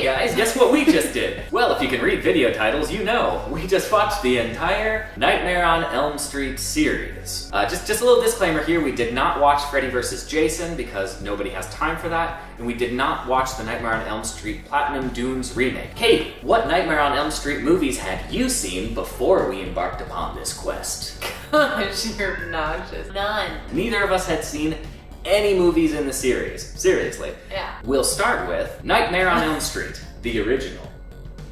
guys, guess what we just did? Well, if you can read video titles, you know. We just watched the entire Nightmare on Elm Street series. Just a little disclaimer here, we did not watch Freddy vs. Jason because nobody has time for that, and we did not watch the Nightmare on Elm Street Platinum Dunes remake. Kate, what Nightmare on Elm Street movies had you seen before we embarked upon this quest? Gosh, you're obnoxious. None. Neither of us had seen any movies in the series. Seriously. Yeah. We'll start with Nightmare on Elm Street, the original.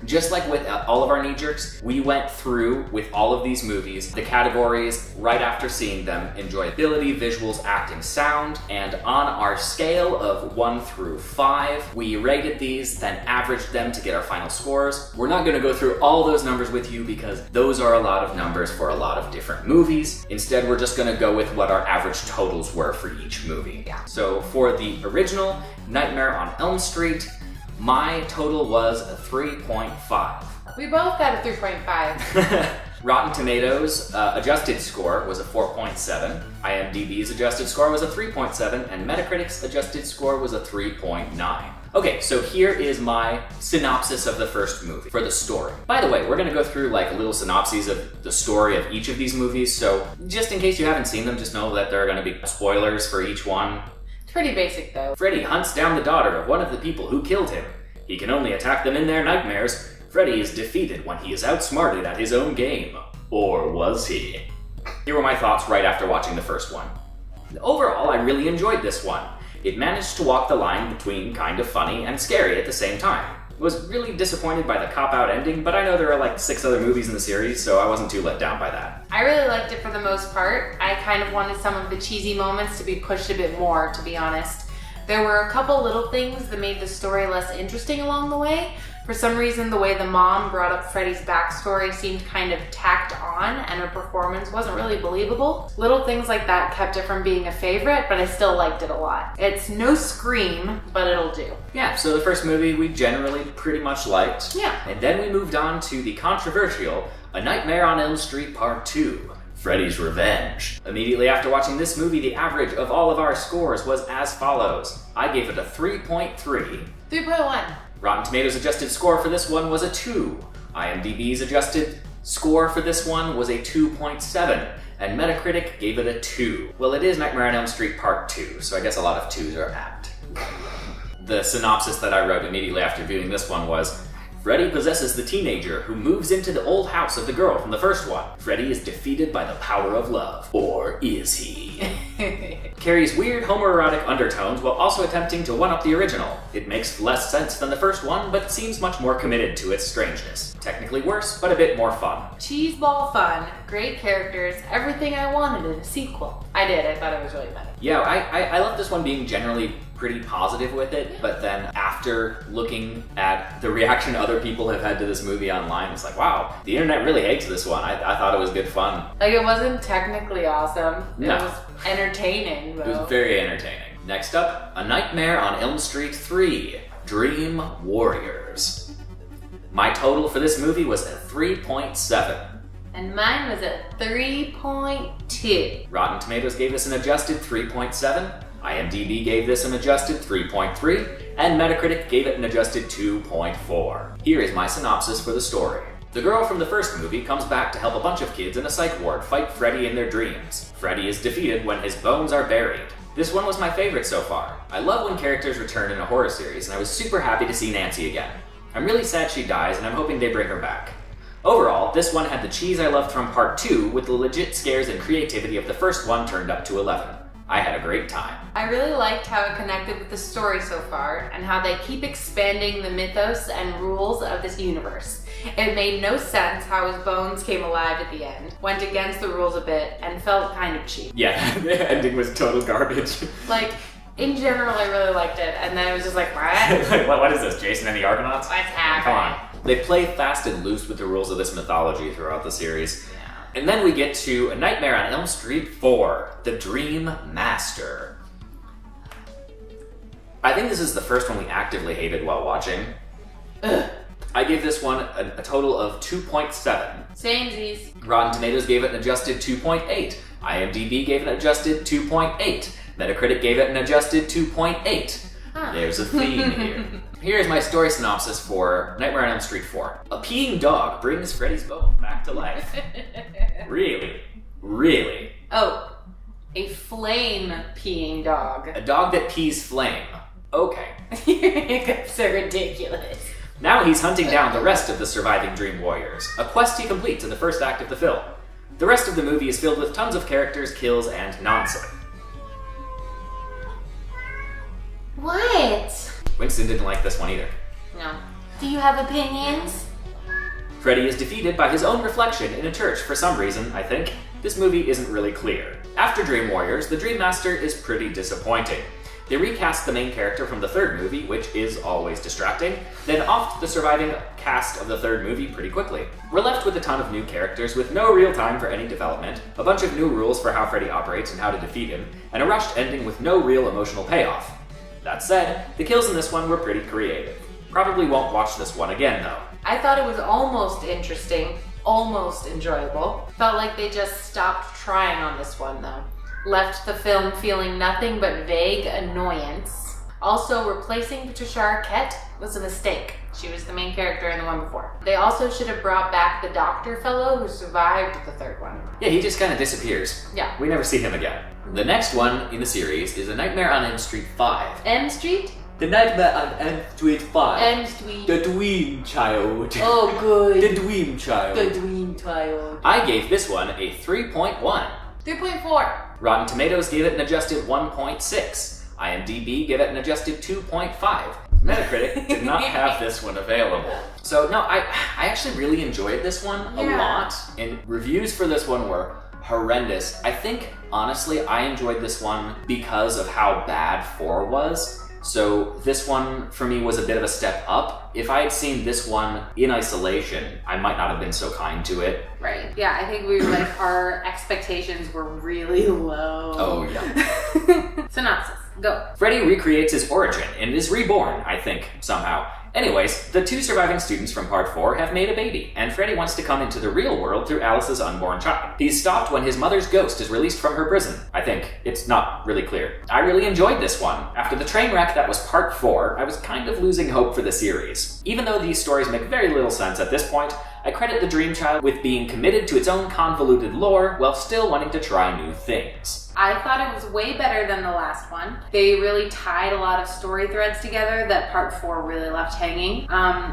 Just like with all of our knee-jerks, we went through with all of these movies, the categories right after seeing them: enjoyability, visuals, acting, sound, and on our scale of 1 through 5, we rated these, then averaged them to get our final scores. We're not going to go through all those numbers with you because those are a lot of numbers for a lot of different movies. Instead, we're just going to go with what our average totals were for each movie. Yeah. So for the original Nightmare on Elm Street, my total was a 3.5. We both got a 3.5. Rotten Tomatoes adjusted score was a 4.7. IMDb's adjusted score was a 3.7, and Metacritic's adjusted score was a 3.9. Okay, so here is my synopsis of the first movie for the story. By the way, we're gonna go through like little synopses of the story of each of these movies, so just in case you haven't seen them, just know that there are gonna be spoilers for each one. Pretty basic though. Freddy hunts down the daughter of one of the people who killed him. He can only attack them in their nightmares. Freddy is defeated when he is outsmarted at his own game. Or was he? Here were my thoughts right after watching the first one. Overall, I really enjoyed this one. It managed to walk the line between kind of funny and scary at the same time. Was really disappointed by the cop-out ending, but I know there are like 6 other movies in the series, so I wasn't too let down by that. I really liked it for the most part. I kind of wanted some of the cheesy moments to be pushed a bit more, to be honest. There were a couple little things that made the story less interesting along the way. For some reason, the way the mom brought up Freddy's backstory seemed kind of tacked on, and her performance wasn't really believable. Little things like that kept it from being a favorite, but I still liked it a lot. It's no Scream, but it'll do. Yeah, so the first movie we generally pretty much liked. Yeah. And then we moved on to the controversial A Nightmare on Elm Street Part Two, Freddy's Revenge. Immediately after watching this movie, the average of all of our scores was as follows. I gave it a 3.3. 3.1. Rotten Tomatoes adjusted score for this one was a 2. IMDb's adjusted score for this one was a 2.7. And Metacritic gave it a 2. Well, it is Nightmare on Elm Street Part 2, so I guess a lot of 2s are apt. The synopsis that I wrote immediately after viewing this one was, Freddy possesses the teenager who moves into the old house of the girl from the first one. Freddy is defeated by the power of love. Or is he? Carries weird homoerotic undertones while also attempting to one-up the original. It makes less sense than the first one, but seems much more committed to its strangeness. Technically worse, but a bit more fun. Cheeseball fun, great characters, everything I wanted in a sequel. I did, I thought it was really meta. Yeah, I love this one being generally pretty positive with it, but then after looking at the reaction other people have had to this movie online, it's like, wow, the internet really hates this one. I thought it was good fun. Like, it wasn't technically awesome. No. It was entertaining, though. It was very entertaining. Next up, A Nightmare on Elm Street 3, Dream Warriors. My total for this movie was a 3.7. And mine was a 3.2. Rotten Tomatoes gave this an adjusted 3.7. IMDb gave this an adjusted 3.3, and Metacritic gave it an adjusted 2.4. Here is my synopsis for the story. The girl from the first movie comes back to help a bunch of kids in a psych ward fight Freddy in their dreams. Freddy is defeated when his bones are buried. This one was my favorite so far. I love when characters return in a horror series, and I was super happy to see Nancy again. I'm really sad she dies, and I'm hoping they bring her back. Overall, this one had the cheese I loved from Part 2, with the legit scares and creativity of the first one turned up to 11. I had a great time. I really liked how it connected with the story so far, and how they keep expanding the mythos and rules of this universe. It made no sense how his bones came alive at the end, went against the rules a bit, and felt kind of cheap. Yeah, the ending was total garbage. Like, in general, I really liked it, and then it was just like, what? Like, what is this, Jason and the Argonauts? What's happening? Come on. They play fast and loose with the rules of this mythology throughout the series. And then we get to A Nightmare on Elm Street 4, The Dream Master. I think this is the first one we actively hated while watching. Ugh. I gave this one a total of 2.7. Samesies. Rotten Tomatoes gave it an adjusted 2.8. IMDb gave it an adjusted 2.8. Metacritic gave it an adjusted 2.8. Huh. There's a theme here. Here's my story synopsis for Nightmare on Elm Street 4. A peeing dog brings Freddy's bones back to life. Really? Really? Oh, a flame peeing dog. A dog that pees flame. Okay. That's so ridiculous. Now he's hunting down the rest of the surviving Dream Warriors, a quest he completes in the first act of the film. The rest of the movie is filled with tons of characters, kills, and nonsense. What? Winston didn't like this one either. No. Do you have opinions? Freddy is defeated by his own reflection in a church for some reason, I think. This movie isn't really clear. After Dream Warriors, the Dream Master is pretty disappointing. They recast the main character from the third movie, which is always distracting, then offed the surviving cast of the third movie pretty quickly. We're left with a ton of new characters with no real time for any development, a bunch of new rules for how Freddy operates and how to defeat him, and a rushed ending with no real emotional payoff. That said, the kills in this one were pretty creative. Probably won't watch this one again though. I thought it was almost interesting, almost enjoyable. Felt like they just stopped trying on this one though. Left the film feeling nothing but vague annoyance. Also, replacing Patricia Arquette was a mistake. She was the main character in the one before. They also should have brought back the doctor fellow who survived the third one. Yeah, he just kind of disappears. Yeah. We never see him again. The next one in the series is A Nightmare on Elm Street 5. M Street? The Nightmare on Elm Street 5. M Street. The Dweem Child. Oh, good. The Dweem Child. The Dream Child. I gave this one a 3.1. 3.4. Rotten Tomatoes gave it an adjusted 1.6. IMDb gave it an adjusted 2.5. Metacritic did not have this one available. So no, I actually really enjoyed this one a lot, and reviews for this one were horrendous. I think, honestly, I enjoyed this one because of how bad 4 was. So this one, for me, was a bit of a step up. If I had seen this one in isolation, I might not have been so kind to it. Right. Yeah, I think we were like, our expectations were really low. Oh, yeah. Synopsis. Go. Freddy recreates his origin and is reborn, I think, somehow. Anyways, the 2 surviving students from Part 4 have made a baby, and Freddy wants to come into the real world through Alice's unborn child. He's stopped when his mother's ghost is released from her prison, I think. It's not really clear. I really enjoyed this one. After the train wreck that was Part 4, I was kind of losing hope for the series. Even though these stories make very little sense at this point, I credit the Dream Child with being committed to its own convoluted lore while still wanting to try new things. I thought it was way better than the last one. They really tied a lot of story threads together that Part 4 really left hanging.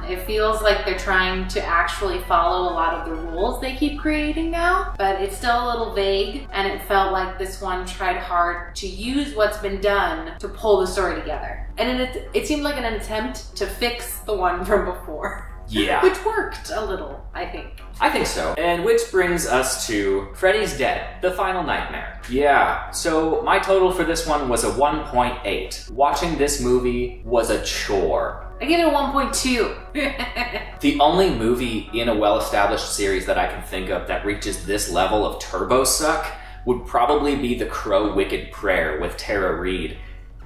It feels like they're trying to actually follow a lot of the rules they keep creating now, but it's still a little vague, and it felt like this one tried hard to use what's been done to pull the story together. And it seemed like an attempt to fix the one from before. Yeah. Which worked a little, I think. I think so. And which brings us to Freddy's Dead, the final nightmare. Yeah, so my total for this one was a 1.8. Watching this movie was a chore. I give it a 1.2. The only movie in a well-established series that I can think of that reaches this level of turbo suck would probably be The Crow Wicked Prayer with Tara Reid.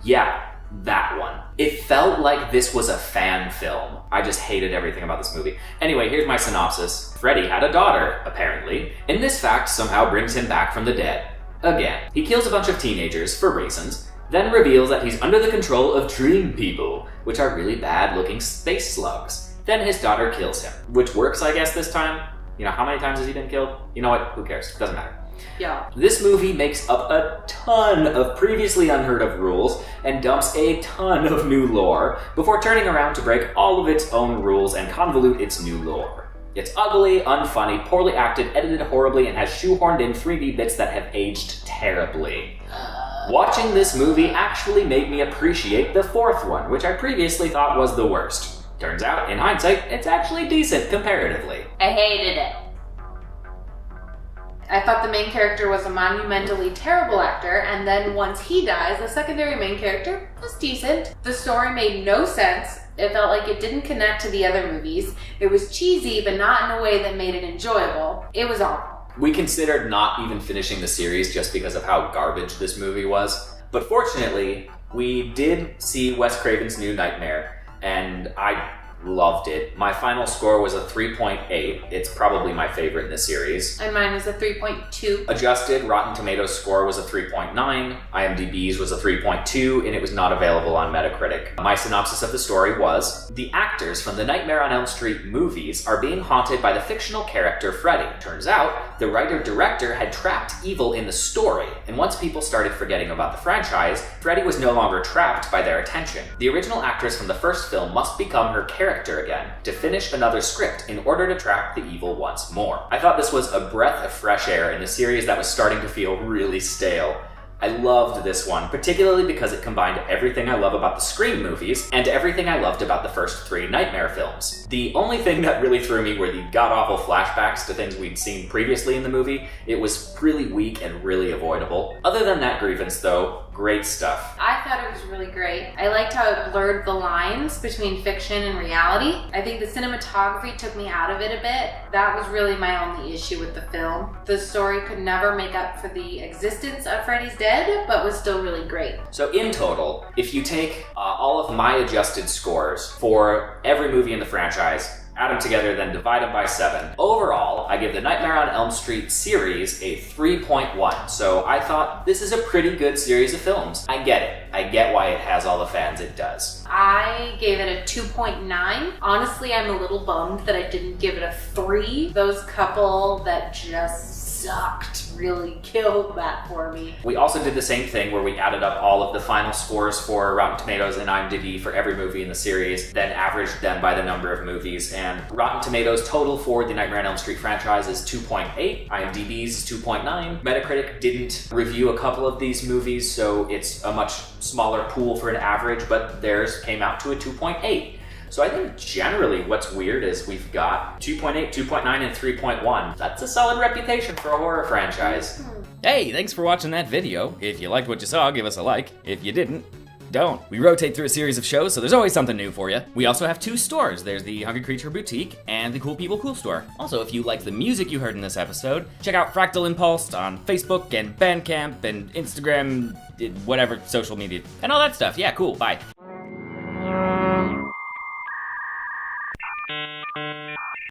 Yeah, that one. It felt like this was a fan film. I just hated everything about this movie. Anyway, here's my synopsis. Freddy had a daughter, apparently, and this fact somehow brings him back from the dead. Again. He kills a bunch of teenagers, for reasons, then reveals that he's under the control of dream people, which are really bad-looking space slugs. Then his daughter kills him, which works, I guess, this time. You know, how many times has he been killed? You know what? Who cares? Doesn't matter. Yeah. This movie makes up a ton of previously unheard of rules and dumps a ton of new lore before turning around to break all of its own rules and convolute its new lore. It's ugly, unfunny, poorly acted, edited horribly, and has shoehorned in 3D bits that have aged terribly. Watching this movie actually made me appreciate the fourth one, which I previously thought was the worst. Turns out, in hindsight, it's actually decent comparatively. I hated it. I thought the main character was a monumentally terrible actor, and then once he dies, the secondary main character was decent. The story made no sense. It felt like it didn't connect to the other movies. It was cheesy, but not in a way that made it enjoyable. It was awful. We considered not even finishing the series just because of how garbage this movie was. But fortunately, we did see Wes Craven's new Nightmare, and I Loved it. My final score was a 3.8. It's probably my favorite in the series. And mine was a 3.2. Adjusted, Rotten Tomatoes score was a 3.9. IMDb's was a 3.2, and it was not available on Metacritic. My synopsis of the story was, the actors from the Nightmare on Elm Street movies are being haunted by the fictional character Freddy. Turns out, the writer-director had trapped evil in the story, and once people started forgetting about the franchise, Freddy was no longer trapped by their attention. The original actress from the first film must become her character again to finish another script in order to trap the evil once more. I thought this was a breath of fresh air in a series that was starting to feel really stale. I loved this one, particularly because it combined everything I love about the Scream movies and everything I loved about the first 3 Nightmare films. The only thing that really threw me were the god-awful flashbacks to things we'd seen previously in the movie. It was really weak and really avoidable. Other than that grievance, though, great stuff. I thought it was really great. I liked how it blurred the lines between fiction and reality. I think the cinematography took me out of it a bit. That was really my only issue with the film. The story could never make up for the existence of Freddy's Dead, but was still really great. So in total, if you take all of my adjusted scores for every movie in the franchise, add them together, then divide them by 7. Overall, I give the Nightmare on Elm Street series a 3.1. So I thought this is a pretty good series of films. I get it. I get why it has all the fans it does. I gave it a 2.9. Honestly, I'm a little bummed that I didn't give it a 3. Those couple that just sucked really killed that for me. We also did the same thing where we added up all of the final scores for Rotten Tomatoes and IMDb for every movie in the series, then averaged them by the number of movies. And Rotten Tomatoes total for the Nightmare on Elm Street franchise is 2.8. IMDb's is 2.9. Metacritic didn't review a couple of these movies, so it's a much smaller pool for an average, but theirs came out to a 2.8. So I think generally what's weird is we've got 2.8, 2.9, and 3.1. That's a solid reputation for a horror franchise. Hey, thanks for watching that video. If you liked what you saw, give us a like. If you didn't, don't. We rotate through a series of shows, so there's always something new for you. We also have 2 stores. There's the Hungry Creature Boutique and the Cool People Cool Store. Also, if you like the music you heard in this episode, check out Fractal Impulse on Facebook and Bandcamp and Instagram, whatever social media, and all that stuff. Yeah, cool. Bye.